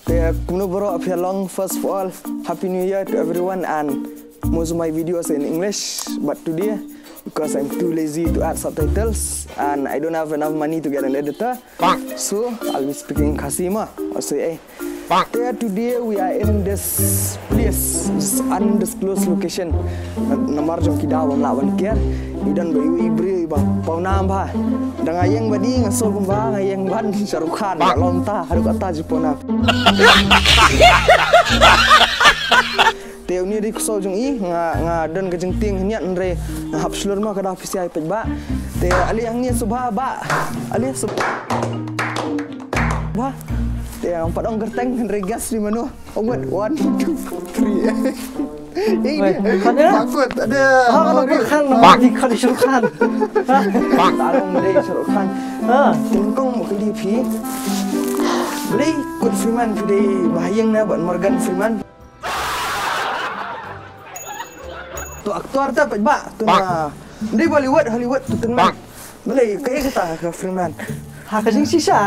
First of all, Happy New Year to everyone, and most of my videos in English, but today, because I'm too lazy to add subtitles and I don't have enough money to get an editor, so I'll be speaking Kasima. I'll say, today we are in this place, this undisclosed location. Namar jom kita awam lawan kiar. Idan bayu ibri ba paunam ba. Dengan yang badi ngasol kumba yang ban Shahrukh Khan lonta harus kata Jepona. Teo ni di kusau jong i nga dan kejeng ting niat nre hap slur ma kada ofisi ai pej ba. Te ali yang ni subha ba. Ali sub ba. Te ang padong gerteng nre gas di mana? Ongot 1 2 3. Takut ada. Di kali Shahrukh Khan. Talong dari Shahrukh Khan. Tingkong mau ke DP. Beli Kurt Freeman di bahayang na buat Morgan Freeman. Tu aktor tak apa tu na. Di Hollywood tu tenang. Beli kayak kata ke Freeman. Kasing sisa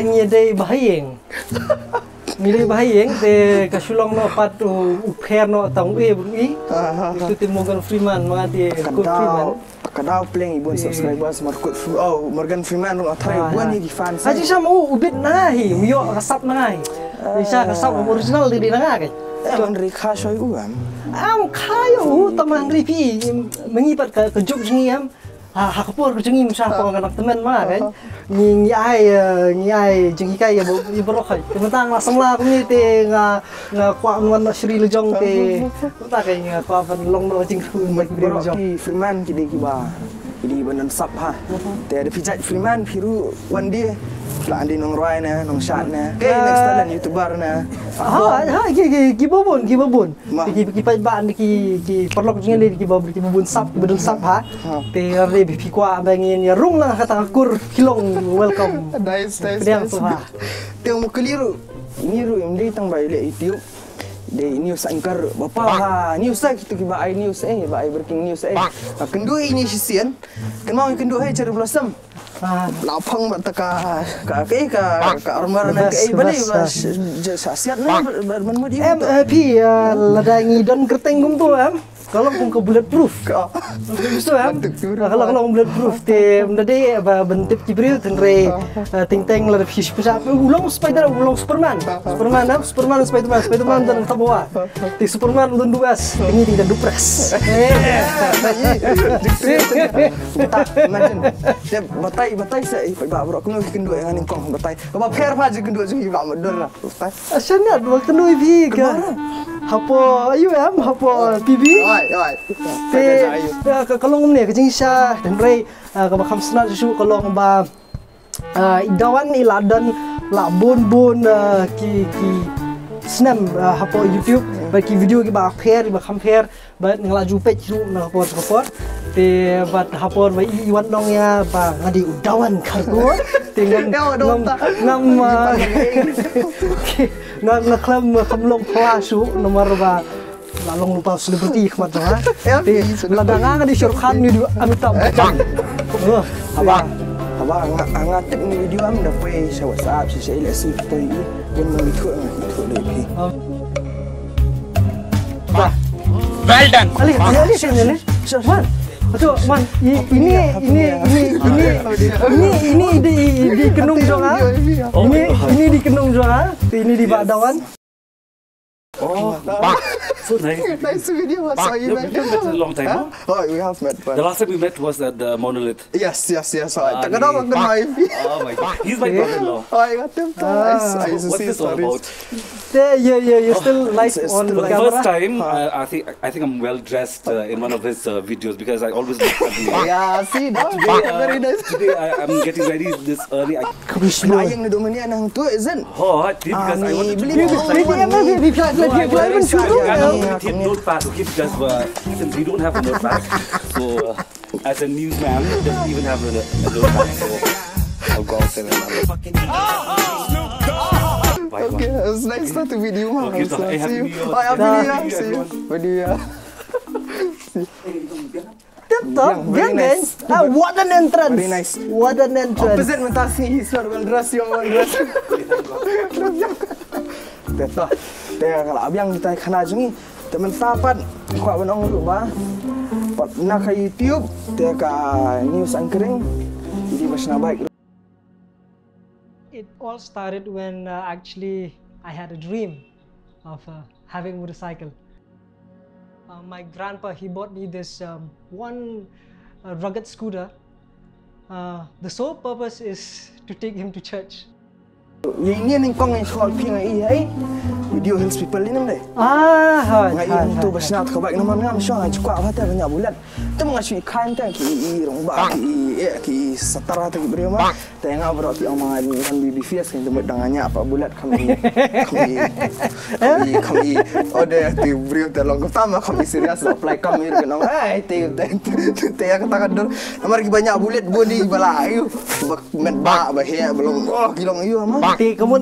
ni dari bahayang. Milih bahayang de kasulong no patu uper no tang bungi itu tim Morgan Freeman mengati Kurt Freeman kadau playing ibon subscribers Morgan Freeman no athai ibon ni fans aji sama ubit nahi mio kasap nahi bisa kasap original di nanga kan Tuan Rika shoy kayo tamang ripi mengipat ke juk jengi hakapur jengi musah penganak teman mah kan ni ai jengi kai ya berok kai tentang lasam lah kami te nga kwa nuan Sri Lejong te ta kai nga kwa van long no jing khu mai Sri Lejong Freeman kidi kiba kidi banan sap ha te ada pijat Freeman piru one day lah andi nong roy na nong shot na kay next talent YouTuber na kibabon ki baan ki perlok ngeli ki babon sap bedon sap ha te re bi kwa bangin ya rung lah kata kur kilong welcome nice te mo keliru niru imdi tang bai le YouTube de news anchor bapa ha news gitu ki bai news bai breaking news kendua ini sisian kan mau kendua cherry blossom lapang mataka ka armar na kai bali siat na bermudi MP ladangi dan kerteng gumpo kalau pun ke bulletproof begitu kalau bulletproof te mendade bentip kibriu tenre ting-ting la fish pusat ulong Superman dan tabawa ti Superman ulun duas ini tidak dupres batai sai ba bro kuno kendo yang kong batai ba pher ma je kendo je ba modor la asyanya dua kendo vi ka hapo ayu hapo TV kalau ngomne ke jingsa dan rei ka ba khamsna su kalau ba idawan ni ladan la bon ki snam hapo YouTube bagi video ki ba pher ba compare ba ngelaju page su na hapo te bat hapor ba iwan dong ya ba ngadi udawan kargo dengan ngam klam kamlong phasu nomor ba lalong lupa selebriti khmat ha te ladanga ngadi Shahrukh Khan ni Amitabh Bachchan aba angatip ni video am da pwe sa WhatsApp sa ila si toy bon mo itu le pi well done ali sini Shahrukh Aduh, man, ini di Kenung Jonga. Ini di Kenung Jonga. Ini di Badawan. Oh, so nice video. I saw you. We met a long time, no? Oh, we have met. The last time we met was at the Monolith. Yes. Tak ada orang kenal. Oh my God, he's my brother-in-law. Oh, I got him. What's this all about? You still like on the camera? First time, I think I'm well dressed in one of his videos because I always look at the yeah, see, that very nice. Today I'm getting ready this early. Ayang na domanya nang tu, isn't? Oh, because I want to take notepad, okay, because since we don't have a notepad, so as a newsman, he doesn't even have a notepad, so I'll go outside and okay, it was nice to meet you, man. Okay, so see you. See you. Video. Very nice. What an entrance! Very nice. What an entrance! Opposite Matasi, he's well dressed, young well dressed. Teto. Te kalau abiang kita kena jungi temen tapat kuat benong dulu ba. Pat nak ke YouTube, te ka news anchoring. Jadi masih baik. It all started when actually I had a dream of having a motorcycle. My grandpa, he bought me this one rugged scooter. The sole purpose is to take him to church. Ini ni kong yang soal ping ai video hills people ni namde. Ngai tu basna tu baik nama ngam syang cukup apa banyak bulat. Tu mengasih kain tu ki rong ba ki setara tu beri mah. Tengah berarti amal kan bibi fias kan tempat dengannya apa bulat kami ada tu beri terlong pertama kami serius apply kami kenong te katakan dulu amar ki banyak bulat body balai met ba bahaya belum kilong iyo mah. Kamu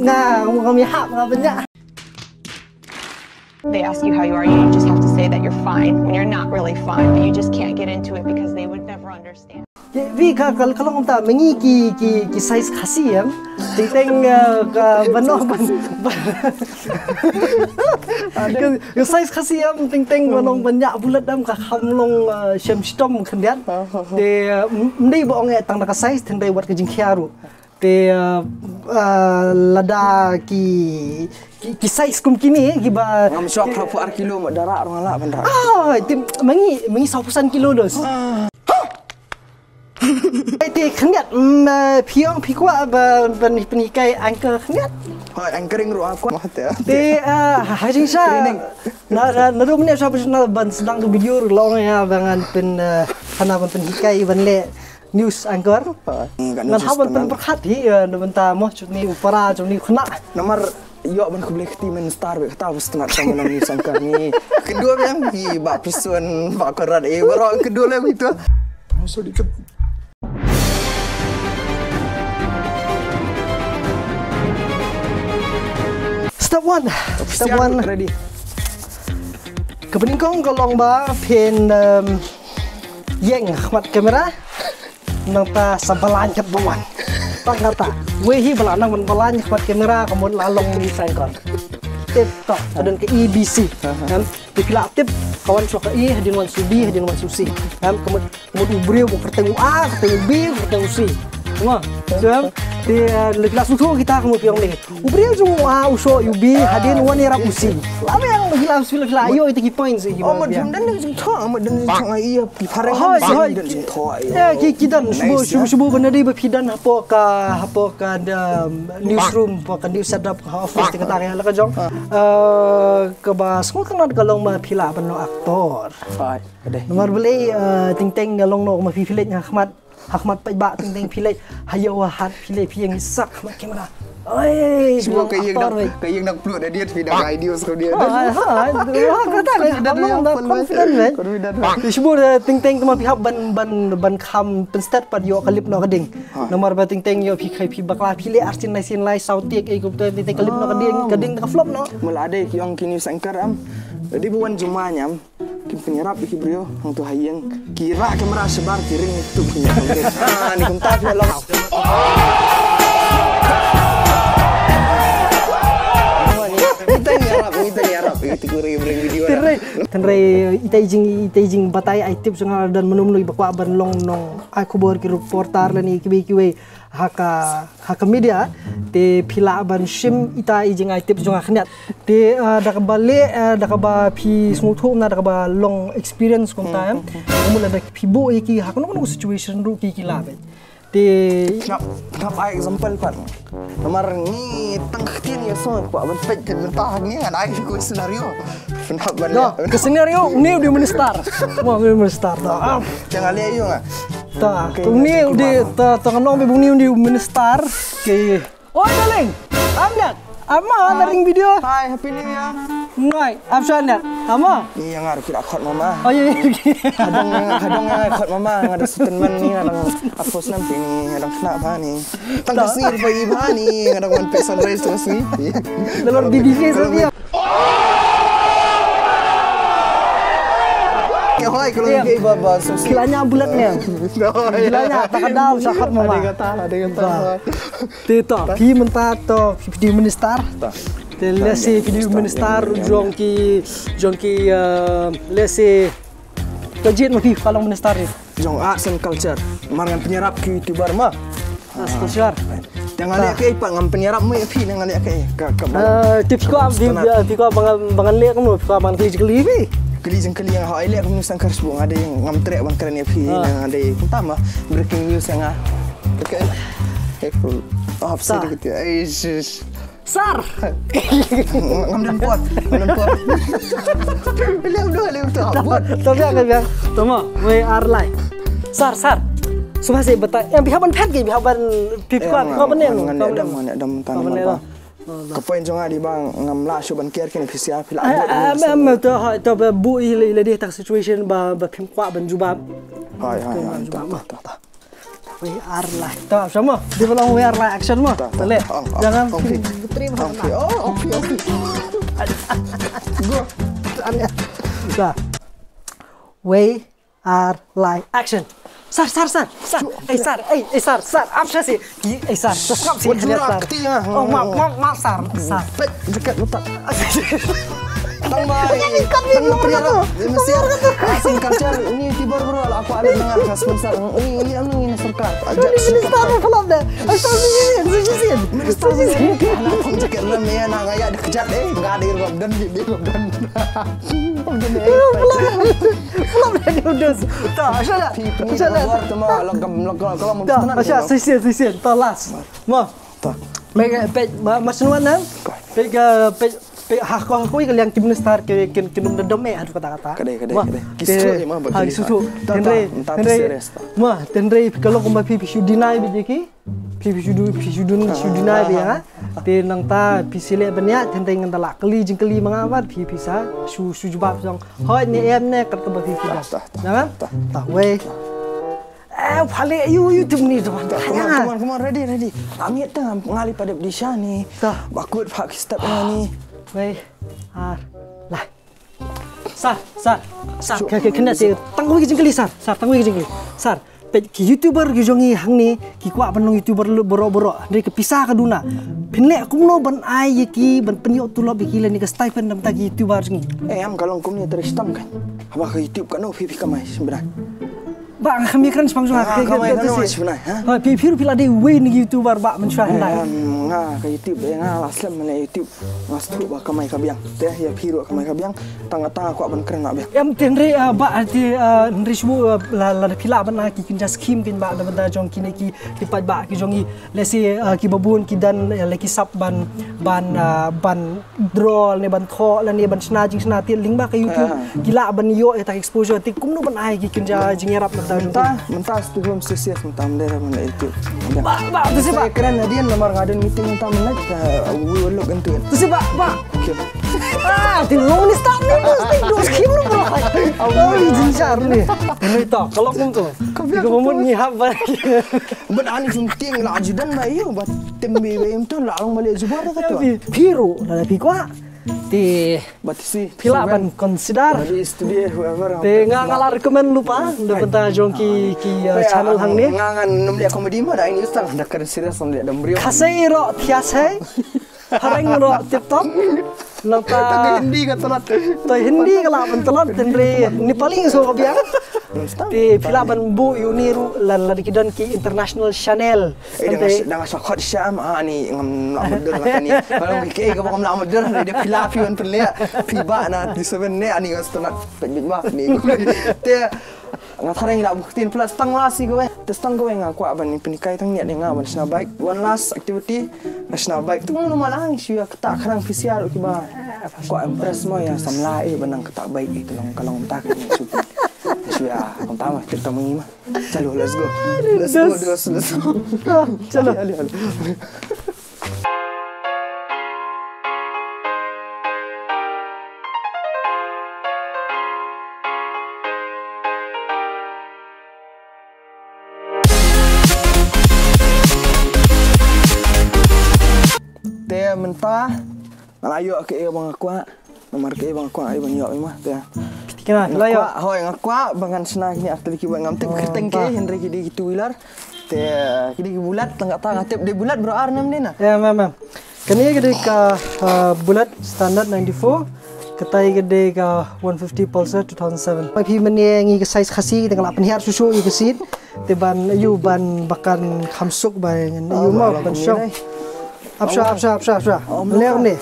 kami hak banyak. They ask you how you are, you just have to say that you're fine when you're not really fine, but you just can't get into it because they would never understand. Vì kalau kita mengi ki size khasi ya, ting bano cái size khasi ya, ting bano banyak bulat dam ka hamlong shem stom khendiat, de mendai bo nge tang ka size thendai wat ka jingkhiaru. Te lada ki size kum kini ki ba ngam syok berapa kilo mak darak orang alak bandar. Tim mengi 100 kilo dos. Te khniat piong pikwa ban penikai angker khniat. Anchoring ru aku mah te. Te hajing sha na rum ne sha ban sedang tu video long ya bangan pen kana ban penikai ban le news anchor. Ngan hawan pen berkat hi benta moh chutni upara chutni khna. Nomor yo ban ku boleh timen star be kata setengah sama news anchor ni. Kedua yang di bak persuan bak koran baru kedua lah itu. So dikit. Step one ready. Kepeningkong kalong ba pen yeng khmat kamera nang ta sabalan kat bawan. Tak kata, wehi belanang men balan khmat kamera kemun lalong ni sangkon. Tip tok dan ke EBC. Kan dipilak tip kawan suka I hadin wan subi hadin wan susi. Kan kemun ubriu bertemu A bertemu B bertemu C. Semua. Jom di kelas susu kita kamu piong ni. Ubriu semua uso UB hadin wan era usi. Lama yang gila ayo itu ki points ki. Oh madam dan jeng thong madam jeng iya pipareng dan jeng thong. Ya kidan subuh benar di berpidan apa ka newsroom apa ka news setup office tingkat area lah kajong. Ke bas ko kan kalong ma pila pano aktor. Nomor beli ting galong no ma pilih Ahmad Pajba ting pilih hayo hat pilih piang sak mak kamera. Oi, semua kayang nak peluk dia video ideas kau dia. Kata lah, confident. Semua ting teman pihak ban kam penstat pad yo kalip no keding. Nomor ba ting yo pi bakla pilih artin lai sautik ikut ting kalip no keding tak flop no. Mula ada yang kini sangkar Jadi bukan jumanya penyerap iki brio hang tu hayang kira kamera sebar kiring itu punya. Ni kumta film. Kita nyarap itu kuri bring video. Tenre ita ijing batai aitip sungal dan menumnui bakwa ban long nong aku bor ki reporter lani kiwe haka media te pila ban shim ita ijing aitip sungal khniat te dakaba pi smuthu na dakaba long experience kom time mula dak pibo iki hakno situation ru ki labe te Kenapa ai example pan nomor ni tengkhtin ya so pak ban pej kan mentah ni kan ai ku scenario kenapa ban ke scenario ni di minister mau minister dah jangan lihat yo ah ta tu ni di ta nong be buni di minister ke oi darling amnat ama ring video hai happy new year noi absanat ama ni yang harus kita akot mama oh iya kadang akot mama ada statement ni kadang apos nanti ni kadang kena apa ni tanggal sini bagi apa ni kadang one page sunrise terus ni dalam BBC dia Hoi kalau ke baba kilanya bulatnya kilanya tak ada sakat mama ada kata Tito pi menta to di minister let's say video minister jongki let's say kejit mah kalau minister ni. Jong arts and culture. Marangan penyerap ke YouTuber mah. Culture. Yang alih ke ipat ngam penyerap mah pi nang alih ke. Tip ko bangan lek kamu bangan kali ni. Kali yang hak elek aku nusan karsbung ada yang ngam trek bang keren pi nang ada pertama breaking news yang dekat. Apa sih gitu. Sar. Ngam dan pot. Lihat tu buat. Tapi akan biar. Tama, we are like. Sar. Semua saya betul. Yang bihaban pet ke bihaban pipkuat kau benar. Mana dam tanam. Kepoin jonga di bang ngam la shu ban care kini fisia pila. Tu bu ile dia tak situation ba pipkuat ban jubab. Hai. We are like. Tahu semua. Dia bilang we are like action mah. Boleh. Jangan terima. Okey. Gua. Dah. We are like action. Sar. Sar. Apa sih? Sar. Stop sih. Sar. Oh, maaf Sar. Dekat letak. Tang baik. Tang priara. Mesir. Asing culture ini tiba bro aku ada dengar sponsor. Ini anu serkat. Ajak minister belum dah. Asal sini. Minister sini. Anak pun jaket lem ya nak gaya dikejar enggak ada irwam dan di dan. Belum dah udah. Tak, salah. Luar tu mah logam tak, masya sisi. Tolas. Mah. Tak. Peg masnuan nang. Peg aku yang kim star ke kinum dedom ada kata-kata. Kadai. Kisah mah bagi. Susu. Tenre kalau kau pipi sudinai bijiki. Pipi sudinai dia. Te nang ta pisile banyak tenre ngan talak keli jengkeli mengawat pipi sa sujubab song. Hoi ni em ne kat ke pipi dah. Jangan? Tak we. Balik YouTube ni tu. Come on, ready. Amit tengah mengalih pada Disha ni. Bakut Pak step ni. Wei, lah. Sar. Kena saya tangguh jengkeli sar. Tangguh jengkeli. Sar. Ki YouTuber ki jongi hang ni ki kuat penong YouTuber lu borok dari kepisah ke duna. Pinlek aku no ban ai ki ban penyok tu lo bikila ni ke stipend dam tagi YouTuber ni. Am kalau kau ni teristam kan. Apa ke YouTube kan no pipi kamai sebenarnya. Bang kami kan sepanjang hari ha. Pipi pila de way ni YouTuber bak mencuah hendai. Ke YouTube aslam mana YouTube. Mastu bak kamai kabiang. Teh ya piru kamai kabiang tang-tang aku ban keren nak biang. Em tenre bak arti nri semua la pila ban ki kinja skim kin bak da jong kini ki lipat bak ki jongi lesi ki babun ki dan leki sap ban draw ne ban kho la ne ban sna ti link bak ke YouTube. Gila ban yo tak exposure ti kum no ban ai ki kinja jingerap mentah tu belum sukses mentah mendera mana itu. Ba tu sebab keren dia nomor ngaden meeting mentah menak we will look into it. Tu sebab ba. Okay. Ti long ni start ni dos kim lu bro. Oh jinjar ni. Ini tak kalau kum tu. Tiga momen ni hab ba. But ani sunting la ajudan ba iyo ba tembe wem tu la long balik zubar kata. Piru la pi kwa. Ti batisi pila ban consider di studio whoever te ngala recommend lupa dapat jongki channel hang ni ngangan nomli komedi mah dah ini ustang dah keren serius nomli ada brio kasai ro tiasai harang ro TikTok napa Hindi ka telat to Hindi kala ban telat tenre ni paling so kabiang ti pila ban bu uniru lan kidan ki international channel dengan sakot syam ni ngam amador ni kalau ke ka ngam amador dia pila pion perle piba na di seven ne ani ngastonat penjit mah ni te ngatharang ila buktin plus tang lasi kowe testang kowe ngaku aban ni penikai tang ni nga national bike one last activity national bike tu mau malang siya ketak karang official ki ba ko impress mo ya samlai benang ketak bike itu kalau tak ni super siya pertama kita mengima chalo let's go chalo teh mentah ngalayo ke bang aku nomor ke bang aku ai bang yo mah teh kena layo hoi ngaku bangan senang ni after ki bang ngamtep kerteng ke henry ki di two wheeler teh ki bulat tengah tengah tep di bulat bro ar nam dina ya mem Kani gede ka bullet standard 94. Ketai gede ka 150 Pulsar 2007. Pi menengi ke size khasi dengan penhiar susu i kesit. Teban ayu ban bakan khamsuk bayangan ayu mau ban syok. Apsha. Leam ni.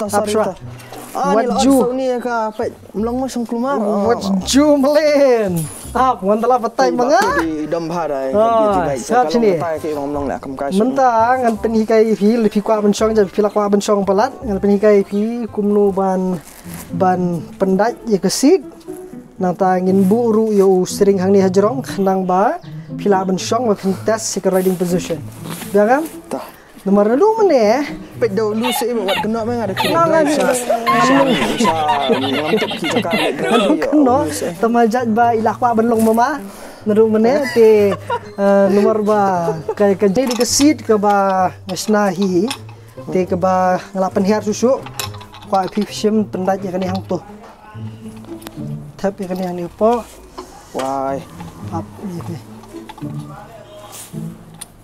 Apsha. Waju ni ka pe mlong mo sang klumar. Waju melen. Ap ngantala patai manga. Di dam bharai. Sap sini. Patai ke mlong la kam ka. Mentang ngan penhikai pi lepi kwa bensong jadi pilak kwa bensong pelat ngan penhikai pi kumnu ban pendaj ye kesit. Nang ta ngin buru yo sering hang ni hajrong nang ba pilak bensong wa test second riding position. Ya kan? Tah. Nomor lu mana? Pe do lu se buat kena meng ada kena. Kena temajat ba ilak kwa benlong mama. Naru mana te nomor ba kai jadi kesit ke ba ngasnahi te ke ba ngalapan hiar susu kwa pipsim pendat ya kan hang tu. Tapi kan yang ni po. Wai. Ap ni.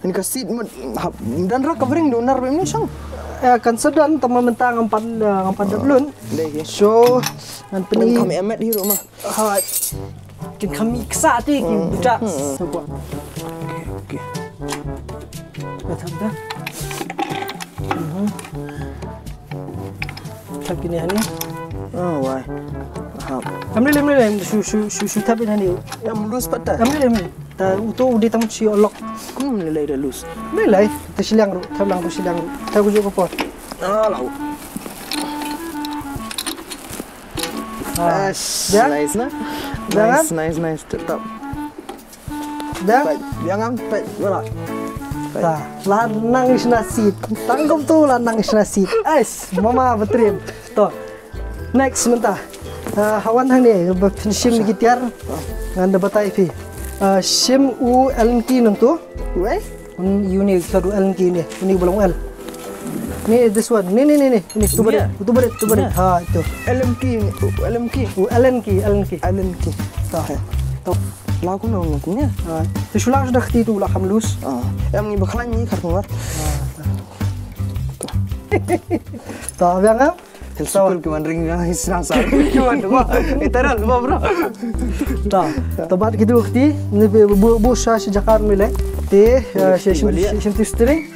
Ini kesit dan rak covering donar bem ni sang. Kan sedan teman mentang empat belun. So ngan Peni kami emet di rumah. Ha kin kami ksa ti kin budak. Okey. Betul dah. Tak ni ni. Oh wai. Ambil su tapi ni. Yang lus patah. Ambil. Ta utu di tamu si olok. Nilai dah lus. Belai tersilang ru, tablang tersilang ru. Tahu juga pot. Lau. Nice na. Nice. Tetap. Dah. Jangan pet bola. Ta, lanang is nasi. Tanggung tu lanang is nasi. Ais, mama betrim. To. Next sementara. Hawan hang ni pensim ni tiar. Ngan batai pi. Sim u LNK nang tu. Wei? Unique satu LNK ni. Ini belum L. Ni this one. Ni. Ini tu balik. Ha itu. LNK. Tah. Tu. Lau aku nong punya. Ha. Tu sulang sudah keti tu lah hamlus. Yang ni bakalan ni kartungar. Tah biang kan? Sukul keman ring senang sah. Keman dua. Iteral dua bro. Tah. Tempat kita waktu ni bus sejakar milih. Te sim tu string.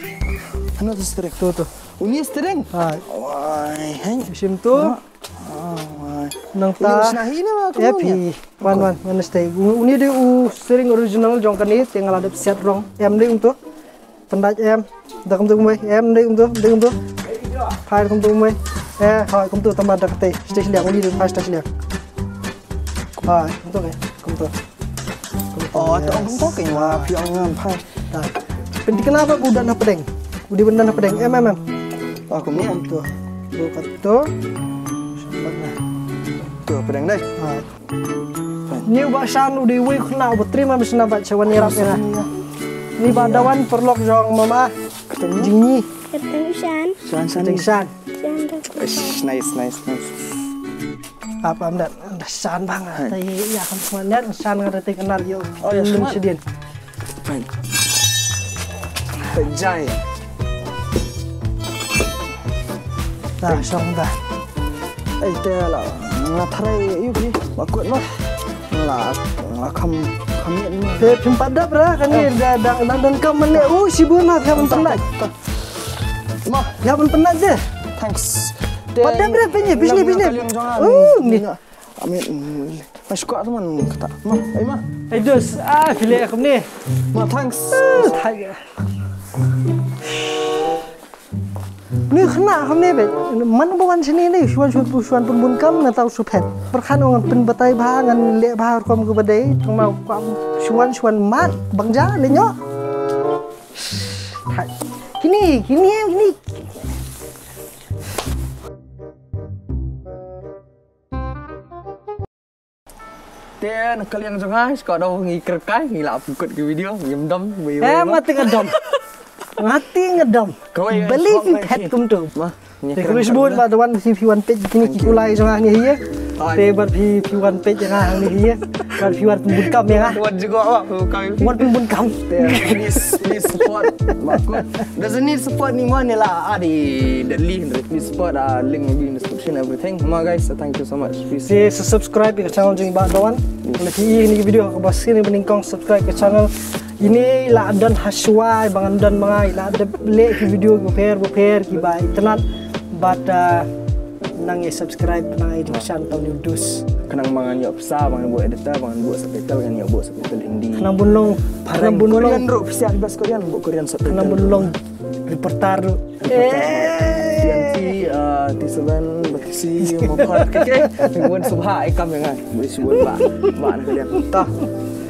Ano tu string? Tu. Uni string. Ha. Wai, hang. Sim tu. Wai. Nang ta. Snahi ni mah. Happy. One mana stay. Uni dia string original jong kan ni tinggal ada set rong. Em ni untuk pendat em. Dah kamu tu mai. Em ni untuk. Hai kamu tu mai. Hai kamu tu tambah dah kete. Stage liang uni dia pas stage liang. Hai kamu tu. Oh, tu orang tu kena wah piang ngampai. Dah. Penting kenapa aku dah nak pedeng? Udi benda nak pedeng. Aku ni. Tu. Tu. Tu pedang dah. Hai. Ni bahasan udi wei kena berterima bisa nampak cawan ni rap ya. Ni badawan perlok jong mama. Jingi. San. San. Nice. Apa amdat dah san banget. Tapi ya kan semuanya san ada kenal yo. Oh ya semua. Sedien. Pejai. Dah song dah. Itu lah. Ngatarai yuk ni. Bakut mah. Lah kami ni. Tempat dah berah kan ni dan kamu ni. Oh sibuk nak yang penat. Mah, yang penat je. Thanks. Pada berapa ni? Bisnis. Ni. Amin. Masuk tu man kata. Mah, mah. Dos. Pilih aku ni. Mah, thanks. Thai. Ni kena kamu ni bet. Mana bukan sini ni? Suan pun bun kam nak tahu supet. Perkan orang pen batai bahangan lek bahar kamu ke badai. Cuma suan mat bangja lenyok. Thai. Kini. Dia nak kalian jangan sekarang ngikir kai ngilap ikut ke video ngedom. Mati ngedom. Beli pet kum tu. Mah. Kalau sebut lah dewan si P1 page kini kikulai jangan ni ya. Tebat pi wan page yang hang ni dia. Wan pi wan pembun kam yang ah. Buat juga awak kami. Wan pembun kam. Please support. Bagus. Doesn't need support ni mana lah. The link. Please support. Link will be in the description everything. Guys, thank you so much. Peace. Subscribe ke channel jeng ba dawan. Lagi ini video ke basir meningkong subscribe ke channel. Ini lah dan haswai bangan dan mangai lah ada le video beper ki ba internet but nang subscribe nang di channel news Kenang mangan yo psa mangan buat editor mangan buat subtitle kan yo buat subtitle Hindi. Kenang bunlong Korean ro psa di bahasa Korean buat Korean subtitle. Kenang bunlong reporter TNT T7 Batisi Mokar keke buat subha ikam yang buat buat ba Korean. Tah.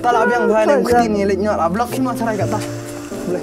Tak lah biang bahan yang begini, lihat nyok, blok semua cara kata, boleh.